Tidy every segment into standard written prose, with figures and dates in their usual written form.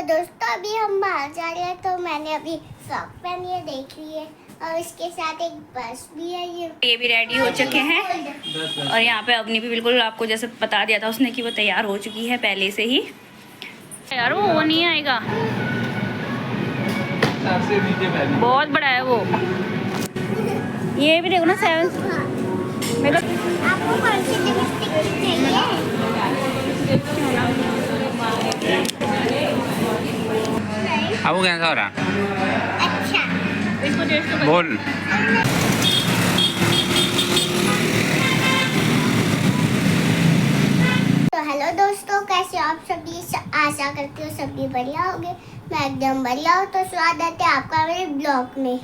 दोस्तों अभी हम बाहर जा रहे हैं, तो मैंने अभी फ्रॉक पहनी है, देख ली है। और इसके साथ एक पर्स भी है। ये भी रेडी हो चुके हैं। और यहाँ पे अवनी भी बिल्कुल आपको जैसे बता दिया था उसने कि वो तैयार हो चुकी है पहले से ही। यार वो नहीं आएगा, बहुत बड़ा है वो। ये भी देखो ना 7 मेरे आपको कौन सी लिपस्टिक चाहिए? आपको कैसा हो रहा? अच्छा, इसको टेस्ट तो बोल। तो हेलो दोस्तों, कैसे आप सभी? आशा करती हूँ सभी बढ़िया होंगे। मैं एकदम बढ़िया हूँ। तो स्वागत है आपका मेरे ब्लॉग में।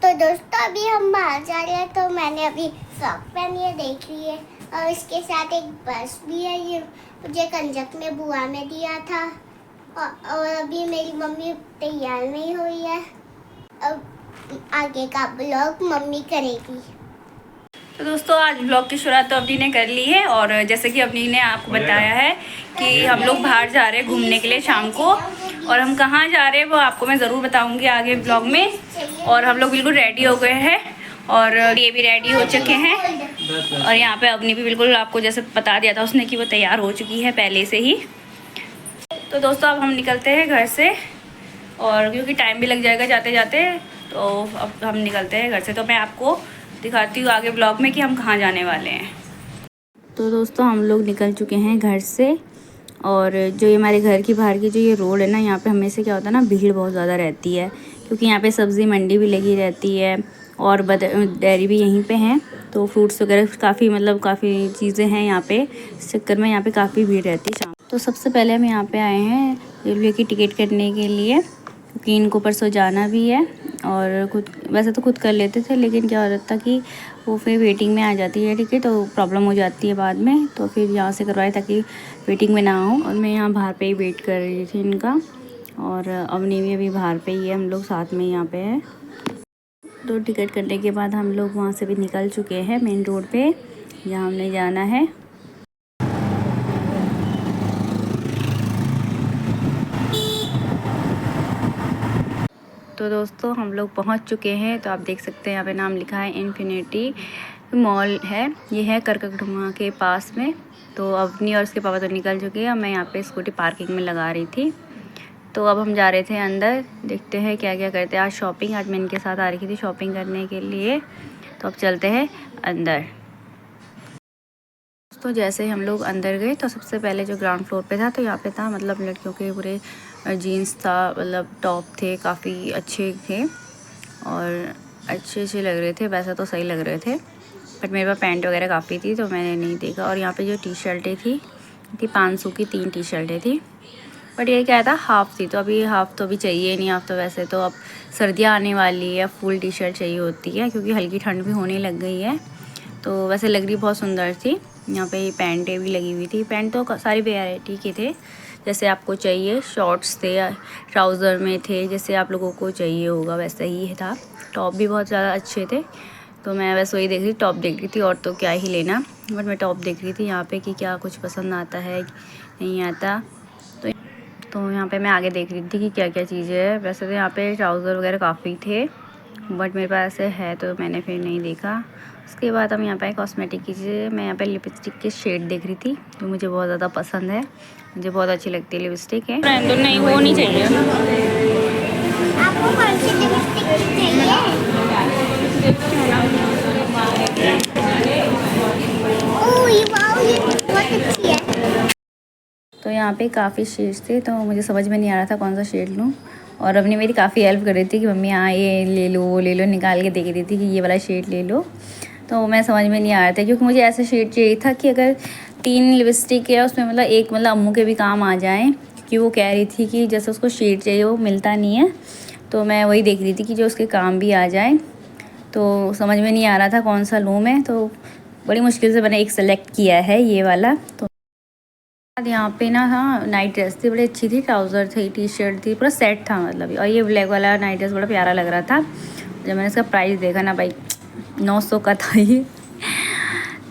तो दोस्तों अभी हम बाहर जा रहे हैं, तो मैंने अभी फ्रॉक पहनी है, देख ली है। और इसके साथ एक पर्स भी है। ये मुझे कंजक ने बुआ ने दिया था। और अभी मेरी मम्मी तैयार नहीं हुई है। अब आगे का ब्लॉग मम्मी करेगी। तो दोस्तों आज ब्लॉग की शुरुआत तो अवनी ने कर ली है। और जैसे कि अवनी ने आपको बताया है कि हम लोग बाहर जा रहे हैं घूमने के लिए शाम को। और हम कहाँ जा रहे हैं वो आपको मैं ज़रूर बताऊंगी आगे ब्लॉग में। और हम लोग बिल्कुल रेडी हो गए हैं और ये भी रेडी हो चुके हैं। और यहाँ पे अवनी भी बिल्कुल आपको जैसे बता दिया था उसने कि वो तैयार हो चुकी है पहले से ही। तो दोस्तों अब हम निकलते हैं घर से, और क्योंकि टाइम भी लग जाएगा जाते जाते, तो अब हम निकलते हैं घर से। तो मैं आपको दिखाती हूँ आगे ब्लॉग में कि हम कहाँ जाने वाले हैं। तो दोस्तों हम लोग निकल चुके हैं घर से। और जो ये हमारे घर की बाहर की जो ये रोड है ना, यहाँ पे हमेशा क्या होता है ना, भीड़ बहुत ज़्यादा रहती है। क्योंकि यहाँ पे सब्ज़ी मंडी भी लगी रहती है और डेयरी भी यहीं पे हैं। तो फ्रूट्स वगैरह काफ़ी चीज़ें हैं यहाँ पे। इस चक्कर में यहाँ पे काफ़ी भीड़ रहती है शाम। तो सबसे पहले हम यहाँ पे आए हैं रेलवे की टिकट करने के लिए, क्योंकि इनको परसों जाना भी है। और वैसे तो खुद कर लेते थे, लेकिन क्या हो रहा था कि वो फिर वेटिंग में आ जाती है टिकट, तो प्रॉब्लम हो जाती है बाद में। तो फिर यहाँ से करवाए ताकि वेटिंग में ना हो। और मैं यहाँ बाहर पे ही वेट कर रही थी इनका। और अवनी भी अभी बाहर पे ही है, हम लोग साथ में यहाँ पे हैं। तो टिकट करने के बाद हम लोग वहाँ से भी निकल चुके हैं मेन रोड पे जहाँ हमने जाना है। तो दोस्तों हम लोग पहुंच चुके हैं। तो आप देख सकते हैं यहाँ पे नाम लिखा है इन्फिनिटी मॉल है। ये है करकटमा के पास में। तो अवनी और उसके पापा तो निकल चुके हैं। मैं यहाँ पे स्कूटी पार्किंग में लगा रही थी। तो अब हम जा रहे थे अंदर, देखते हैं क्या क्या करते हैं। आज मैं इनके साथ आ रही थी शॉपिंग करने के लिए। तो अब चलते हैं अंदर। तो जैसे ही हम लोग अंदर गए तो सबसे पहले जो ग्राउंड फ्लोर पे था, तो यहाँ पे था मतलब लड़कियों के पूरे जीन्स था, मतलब टॉप थे, काफ़ी अच्छे थे और अच्छे लग रहे थे। वैसे तो सही लग रहे थे, बट मेरे पास पैंट वगैरह काफ़ी थी तो मैंने नहीं देखा। और यहाँ पे जो टी शर्टें थी 500 की 3 टी शर्टें थी। बट ये क्या था, हाफ़ थी। तो अभी हाफ़ तो अभी चाहिए नहीं। हाफ़ तो वैसे तो अब सर्दियाँ आने वाली है, फुल टी शर्ट चाहिए होती है, क्योंकि हल्की ठंड भी होने लग गई है। तो वैसे लग रही बहुत सुंदर थी। यहाँ पे पैंटें भी लगी हुई थी। पैंट तो सारी वेराइटी के थे, जैसे आपको चाहिए। शॉर्ट्स थे, ट्राउज़र में थे, जैसे आप लोगों को चाहिए होगा वैसा ही था। टॉप भी बहुत ज़्यादा अच्छे थे। तो मैं बस वही देख रही, टॉप देख रही थी, और तो क्या ही लेना। बट मैं टॉप देख रही थी यहाँ पे कि क्या कुछ पसंद आता है नहीं आता। तो यहाँ पे मैं आगे देख रही थी कि क्या क्या चीज़ें है। वैसे तो यहाँ पे ट्राउज़र वगैरह काफ़ी थे, बट मेरे पास ऐसे है तो मैंने फिर नहीं देखा। उसके बाद हम यहाँ पे कॉस्मेटिक की चीज़ें, मैं यहाँ पे लिपस्टिक के शेड देख रही थी जो मुझे बहुत ज़्यादा पसंद है। मुझे बहुत अच्छी लगती है लिपस्टिक है। नहीं, वो नहीं चाहिए। आपको कौन सी लिपस्टिक चाहिए? ओह ये वाओ, ये बहुत अच्छी है। तो यहाँ पे काफ़ी शेड्स थे, तो मुझे समझ में नहीं आ रहा था कौन सा शेड लूँ। और अवनी मेरी काफ़ी हेल्प कर रही थी कि मम्मी हाँ ये ले लो वो ले लो, निकाल के देख रही थी कि ये वाला शेड ले लो। तो मैं समझ में नहीं आ रहा था, क्योंकि मुझे ऐसा शेड चाहिए था कि अगर 3 लिपस्टिक है उसमें मतलब एक अम्मू के भी काम आ जाए। क्योंकि वो कह रही थी कि जैसे उसको शेड चाहिए वो मिलता नहीं है। तो मैं वही देख रही थी कि जो उसके काम भी आ जाए। तो समझ में नहीं आ रहा था कौन सा लूँ मैं। तो बड़ी मुश्किल से मैंने एक सेलेक्ट किया है ये वाला। तो यहाँ पे ना हाँ नाइट ड्रेस थी, बड़ी अच्छी थी। ट्राउज़र थी, टी शर्ट थी, पूरा सेट था मतलब। और ये ब्लैक वाला नाइट ड्रेस बड़ा प्यारा लग रहा था। जब मैंने इसका प्राइस देखा ना भाई, 900 का था ये।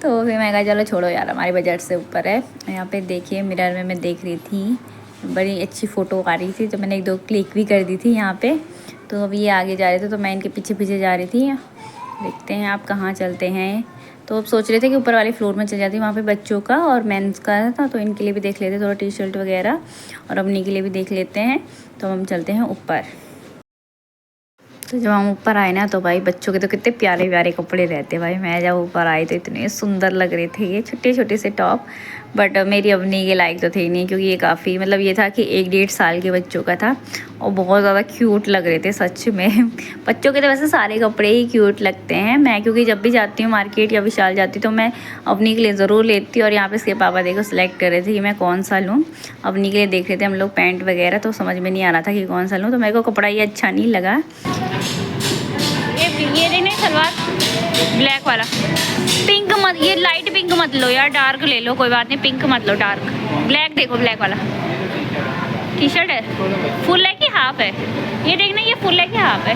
तो फिर मैं कहा चलो छोड़ो यार, हमारे बजट से ऊपर है। यहाँ पे देखिए मिरर में मैं देख रही थी बड़ी अच्छी फ़ोटो आ रही थी, तो मैंने 1-2 क्लिक भी कर दी थी यहाँ पे। तो अब ये आगे जा रहे थे तो मैं इनके पीछे पीछे जा रही थी। देखते हैं आप कहाँ चलते हैं। तो अब सोच रहे थे कि ऊपर वाले फ्लोर में चल जाती, वहाँ पे बच्चों का और मेंस का था, तो इनके लिए भी देख लेते थोड़ा टी शर्ट वगैरह, और अपनी के लिए भी देख लेते हैं। तो हम चलते हैं ऊपर। तो जब हम ऊपर आए ना, तो भाई बच्चों के तो कितने प्यारे प्यारे कपड़े रहते भाई। मैं जब ऊपर आई तो इतने सुंदर लग रहे थे ये छोटे छोटे से टॉप, बट मेरी अपनी के लायक तो थे ही नहीं, क्योंकि ये काफ़ी मतलब ये था कि 1-1.5 साल के बच्चों का था, और बहुत ज़्यादा क्यूट लग रहे थे सच में। बच्चों के तो वैसे सारे कपड़े ही क्यूट लगते हैं। मैं क्योंकि जब भी जाती हूँ मार्केट या विशाल जाती तो मैं अपनी के लिए ज़रूर लेती, और यहाँ पे इसके पापा देखो सिलेक्ट कर रहे थे कि मैं कौन सा लूँ। अपनी के लिए देख रहे थे हम लोग पैंट वगैरह, तो समझ में नहीं आ रहा था कि कौन सा लूँ। तो मेरे को कपड़ा ये अच्छा नहीं लगा। ये देखने सलवार ब्लैक वाला, पिंक मत, ये लाइट पिंक मत लो यार, डार्क ले लो, कोई बात नहीं, पिंक मत लो, डार्क ब्लैक देखो, ब्लैक वाला टी शर्ट है। फुल है कि हाफ है? ये देखना, ये फुल है कि हाफ है?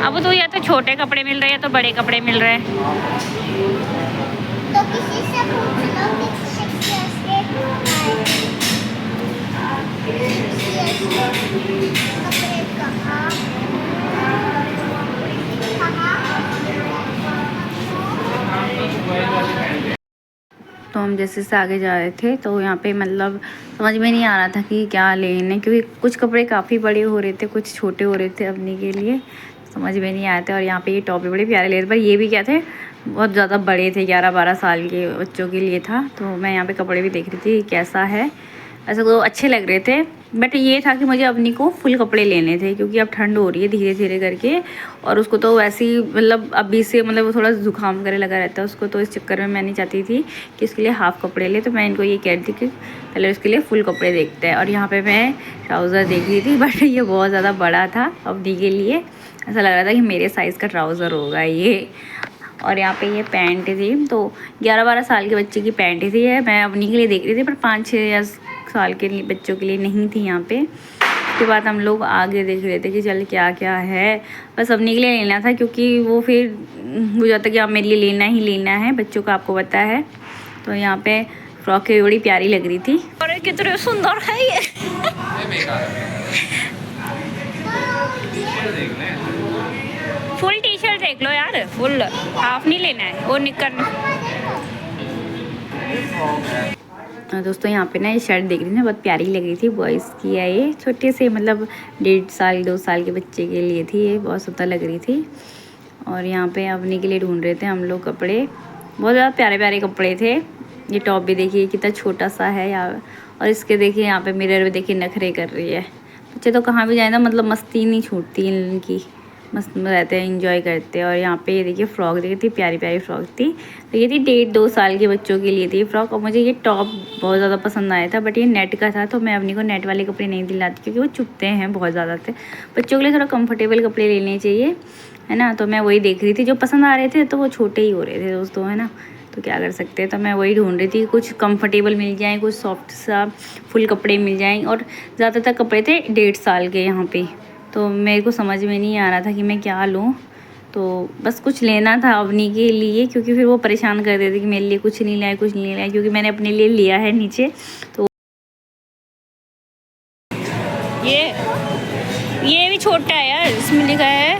अब तो या तो छोटे कपड़े मिल रहे हैं या तो बड़े कपड़े मिल रहे हैं। तो किसी से पूछ लो कि 6 years के कपड़े कहाँ। तो हम जैसे से आगे जा रहे थे तो यहाँ पे मतलब समझ में नहीं आ रहा था कि क्या लेने, क्योंकि कुछ कपड़े काफ़ी बड़े हो रहे थे, कुछ छोटे हो रहे थे अपनी के लिए, समझ में नहीं आए थे। और यहाँ पे ये टॉप भी बड़े प्यारे ले रहे थे, पर ये भी क्या थे, बहुत ज़्यादा बड़े थे, 11-12 साल के बच्चों के लिए था। तो मैं यहाँ पे कपड़े भी देख रही थी कैसा है, ऐसे तो अच्छे लग रहे थे, बट ये था कि मुझे अपनी को फुल कपड़े लेने थे, क्योंकि अब ठंड हो रही है धीरे धीरे करके, और उसको तो वैसे ही मतलब अभी से मतलब वो थोड़ा जुकाम करे लगा रहता है उसको, तो इस चक्कर में मैं नहीं चाहती थी कि इसके लिए हाफ़ कपड़े ले। तो मैं इनको ये कह रही थी कि पहले उसके लिए फुल कपड़े देखते हैं। और यहाँ पे मैं ट्राउज़र देख रही थी, बट ये बहुत ज़्यादा बड़ा था अवनी के लिए, ऐसा लग रहा था कि मेरे साइज़ का ट्राउज़र होगा ये। और यहाँ पे ये पैंट थी, तो 11-12 साल के बच्चे की पैंट थी, है मैं अपनी के लिए देख रही थी, पर 5-6 साल के लिए बच्चों के लिए नहीं थी यहाँ पे। उसके बाद हम लोग आगे देख रहे थे कि चल क्या क्या है, बस अपने के लिए लेना था, क्योंकि वो फिर हो जाता कि आप मेरे लिए लेना ही लेना है, बच्चों का आपको पता है। तो यहाँ पे फ्रॉकें बड़ी प्यारी लग रही थी, और कितने सुंदर है ये। फुल टी शर्ट देख लो यार, फुल, हाफ नहीं लेना है, और निकर। दोस्तों यहाँ पे ना ये शर्ट देख रही थी, बहुत प्यारी लग रही थी, बॉयज़ की है ये, छोटे से मतलब 1.5 साल 2 साल के बच्चे के लिए थी ये, बहुत सुंदर लग रही थी। और यहाँ पे अपने के लिए ढूंढ रहे थे हम लोग कपड़े, बहुत ज़्यादा प्यारे प्यारे कपड़े थे। ये टॉप भी देखिए कितना छोटा सा है यार, और इसके देखिए यहाँ पे मिरर में देखिए नखरे कर रही है। बच्चे तो कहाँ भी जाए ना, मतलब मस्ती नहीं छूटती इनकी, मस्त रहते हैं, इंजॉय करते हैं। और यहाँ पे ये देखिए फ्रॉक देखी थी, प्यारी प्यारी फ्रॉक थी, तो ये थी 1.5-2 साल के बच्चों के लिए थी फ्रॉक। और मुझे ये टॉप बहुत ज़्यादा पसंद आया था, बट ये नेट का था, तो मैं अपनी को नेट वाले कपड़े नहीं दिलाती, क्योंकि वो चुभते हैं बहुत ज़्यादा थे। बच्चों के लिए थोड़ा कंफर्टेबल कपड़े लेने चाहिए, है ना। तो मैं वही देख रही थी, जो पसंद आ रहे थे, तो वो छोटे ही हो रहे थे दोस्तों, है ना, तो क्या कर सकते हैं। तो मैं वही ढूंढ रही थी, कुछ कंफर्टेबल मिल जाए, कुछ सॉफ्ट सा फुल कपड़े मिल जाएँ, और ज़्यादातर कपड़े थे 1.5 साल के यहाँ पे। तो मेरे को समझ में नहीं आ रहा था कि मैं क्या लूँ, तो बस कुछ लेना था अवनी के लिए, क्योंकि फिर वो परेशान कर देते कि मेरे लिए कुछ नहीं लाया, कुछ नहीं लाया, क्योंकि मैंने अपने लिए लिया है नीचे। तो ये भी छोटा है यार, इसमें लिखा है,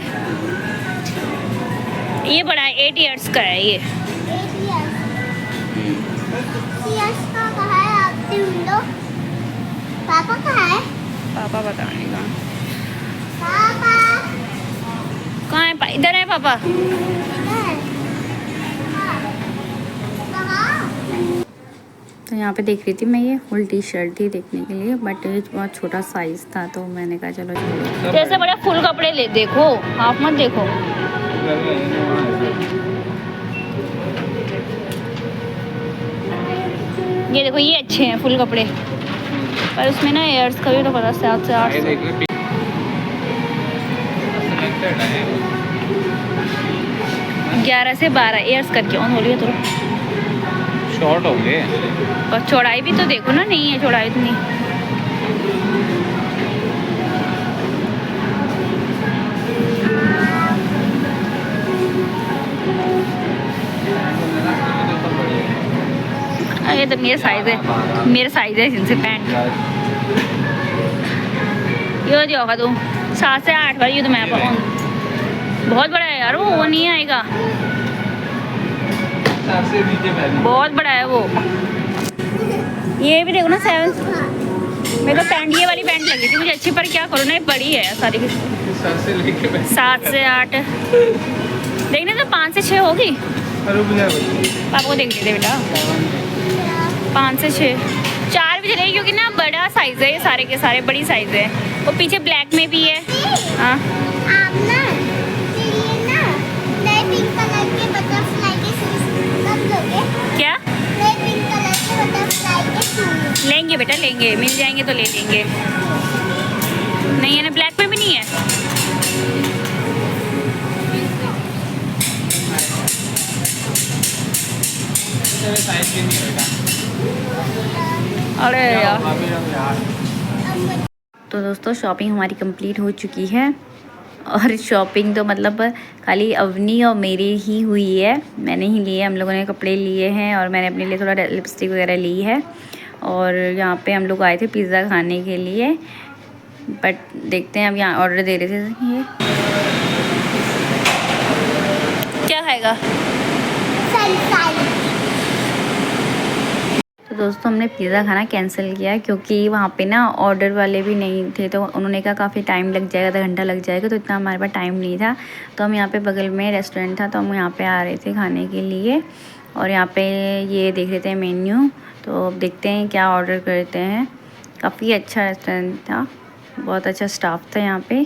ये बड़ा है, 8 इयर्स का है ये। 8 years का कहाँ है आप ढूंढो। पापा कहाँ है? पापा पता नहीं कहाँ। पापा कहाँ है? इधर है पापा। तो यहाँ पे देख रही थी मैं, ये फुल टी शर्ट थी देखने के लिए, बट बहुत छोटा साइज था, तो मैंने कहा चलो जैसे बड़ा फुल कपड़े ले, देखो हाफ मत देखो। ये देखो ये अच्छे हैं फुल कपड़े, पर उसमें ना एयर्स का भी तो पता, 7 से 8 11 से 12 एयर्स करके ऑन हो रही है, तो शॉर्ट हो गए। और चौड़ाई भी तो देखो ना, नहीं है चौड़ाई इतनी। ये तो मेरा साइज है जिनसे पैंट ये जो होगा तू 7 से 8 वाली, ये तो मैं बहुत बड़ा है यार, वो नहीं आएगा, बहुत बड़ा है वो। ये भी देखो ना 7, मेरे को पैंट ये वाली पैंट लगी थी मुझे अच्छी, पर क्या करूँ ना, ये बड़ी है सारी की 7 से 8 देखने तो 5 से 6 होगी। आपको देख लेते बेटा 5 से 6 4 भी चलेगी, क्योंकि ना बड़ा साइज है, ये सारे के सारे बड़ी साइज है। वो पीछे ब्लैक में भी है। हाँ आप ना ये ना नए पिंक कलर के बटरफ्लाई के शूज कब लोगे? क्या नए पिंक कलर के बटरफ्लाई के शूज लेंगे बेटा, लेंगे, मिल जाएंगे तो ले लेंगे। नहीं है ना, ब्लैक में भी नहीं है। अरे यार, तो दोस्तों शॉपिंग हमारी कंप्लीट हो चुकी है, और शॉपिंग तो मतलब खाली अवनी और मेरी ही हुई है, मैंने ही लिए। हम लोगों ने कपड़े लिए हैं और मैंने अपने लिए थोड़ा लिपस्टिक वगैरह ली है। और यहाँ पे हम लोग आए थे पिज़्ज़ा खाने के लिए, बट देखते हैं अब यहाँ ऑर्डर दे रहे थे। ये क्या खाएगा? तो दोस्तों हमने पिज़्ज़ा खाना कैंसिल किया, क्योंकि वहाँ पे ना ऑर्डर वाले भी नहीं थे, तो उन्होंने कहा काफ़ी टाइम लग जाएगा, आधा घंटा लग जाएगा, तो इतना हमारे पास टाइम नहीं था। तो हम यहाँ पे बगल में रेस्टोरेंट था, तो हम यहाँ पे आ रहे थे खाने के लिए, और यहाँ पे ये देख रहे थे मेन्यू। तो अब देखते हैं क्या ऑर्डर करते हैं। काफ़ी अच्छा रेस्टोरेंट था, बहुत अच्छा स्टाफ था यहाँ पे।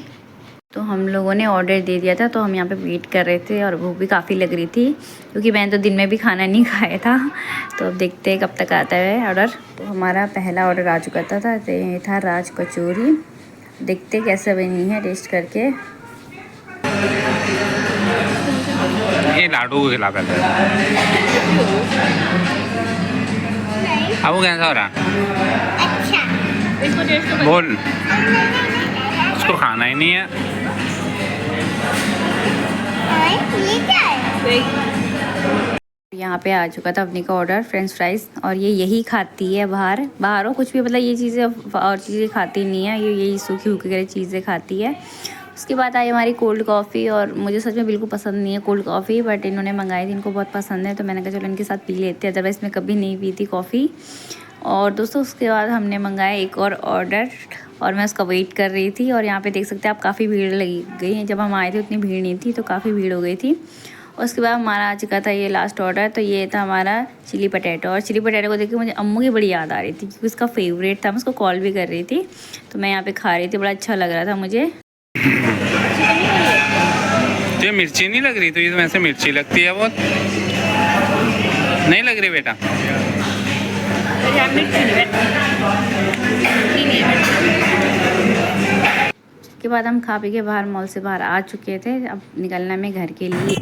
तो हम लोगों ने ऑर्डर दे दिया था, तो हम यहाँ पे वेट कर रहे थे, और भूख भी काफ़ी लग रही थी, क्योंकि मैंने तो दिन में भी खाना नहीं खाया था। तो अब देखते हैं कब तक आता है ऑर्डर। तो हमारा पहला ऑर्डर आ चुका था, ये था राज कचौरी। देखते कैसे बनी है, टेस्ट करके। ये लाडू खिला कर अब वो कैसा हो रहा? अच्छा इसको टेस्ट तो बोल, इसको खाना ही नहीं है। ये क्या है? यहाँ पे आ चुका था अपनी का ऑर्डर, फ्रेंच फ्राइज़, और ये यही खाती है बाहर हो कुछ भी, मतलब ये चीज़ें और चीज़ें खाती नहीं है, ये यही सूखी वगैरह चीज़ें खाती है। उसके बाद आई हमारी कोल्ड कॉफ़ी, और मुझे सच में बिल्कुल पसंद नहीं है कोल्ड कॉफ़ी, बट इन्होंने मंगाई थी, इनको बहुत पसंद है, तो मैंने कहा चलो इनके साथ पी लेते हैं, अदरवाइज़ मैं कभी नहीं पी थी कॉफ़ी। और दोस्तों उसके बाद हमने मंगाया एक और ऑर्डर, और मैं उसका वेट कर रही थी। और यहाँ पे देख सकते हैं आप, काफ़ी भीड़ लगी गई है। जब हम आए थे उतनी भीड़ नहीं थी, तो काफ़ी भीड़ हो गई थी। उसके बाद हमारा आ चुका था ये लास्ट ऑर्डर, तो ये था हमारा चिली पटेटो। और चिली पटेटो को देख के मुझे अम्मू की बड़ी याद आ रही थी, क्योंकि उसका फेवरेट था, मैं उसको कॉल भी कर रही थी, तो मैं यहाँ पे खा रही थी, बड़ा अच्छा लग रहा था मुझे। ये मिर्ची नहीं लग रही? तो ये तो वैसे मिर्ची लगती है बहुत, नहीं लग रही बेटा? उसके बाद हम खा पी के बाहर, मॉल से बाहर आ चुके थे, अब निकलना में घर के लिए।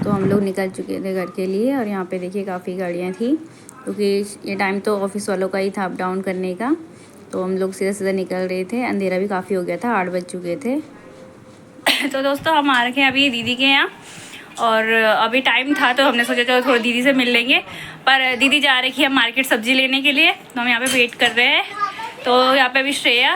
तो हम लोग निकल चुके थे घर के लिए, और यहाँ पे देखिए काफ़ी गाड़ियाँ थी, क्योंकि ये टाइम तो ऑफिस वालों का ही था अप डाउन करने का। तो हम लोग सीधा सीधा निकल रहे थे, अंधेरा भी काफ़ी हो गया था, 8 बज चुके थे। तो दोस्तों हम आ रखे हैं अभी दीदी के यहाँ, और अभी टाइम था तो हमने सोचा चलो थोड़ा दीदी से मिल लेंगे, पर दीदी जा रही है मार्केट सब्जी लेने के लिए, तो हम यहाँ पे वेट कर रहे हैं। तो यहाँ पे अभी श्रेया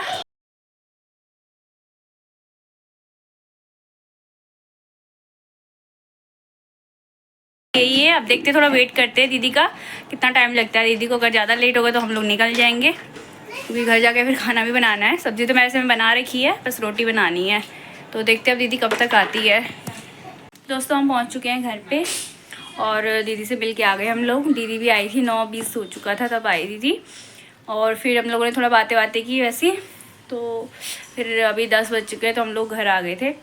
यही है, अब देखते थोड़ा वेट करते हैं दीदी का कितना टाइम लगता है। दीदी को अगर ज़्यादा लेट होगा तो हम लोग निकल जाएंगे, क्योंकि घर जाके फिर खाना भी बनाना है। सब्जी तो मैं ऐसे में बना रखी है, बस रोटी बनानी है। तो देखते हैं अब दीदी कब तक आती है। दोस्तों हम पहुंच चुके हैं घर पे, और दीदी से मिल के आ गए हम लोग। दीदी भी आई थी, 9:20 हो चुका था तब आई दीदी, और फिर हम लोगों ने थोड़ा बातें की वैसे। तो फिर अभी 10 बज चुके हैं, तो हम लोग घर आ गए थे,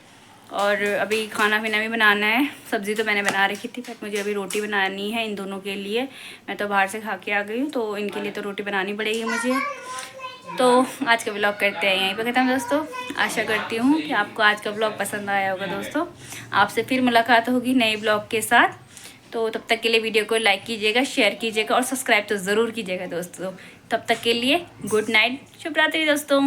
और अभी खाना पीना भी बनाना है। सब्ज़ी तो मैंने बना रखी थी, बट मुझे अभी रोटी बनानी है इन दोनों के लिए। मैं तो बाहर से खा के आ गई हूँ, तो इनके लिए तो रोटी बनानी पड़ेगी मुझे। तो आज का व्लॉग करते हैं यहीं पर खत्म दोस्तों। आशा करती हूँ कि आपको आज का व्लॉग पसंद आया होगा दोस्तों। आपसे फिर मुलाकात होगी नए व्लॉग के साथ। तो तब तक के लिए वीडियो को लाइक कीजिएगा, शेयर कीजिएगा, और सब्सक्राइब तो ज़रूर कीजिएगा दोस्तों। तब तक के लिए गुड नाइट, शुभ रात्रि दोस्तों।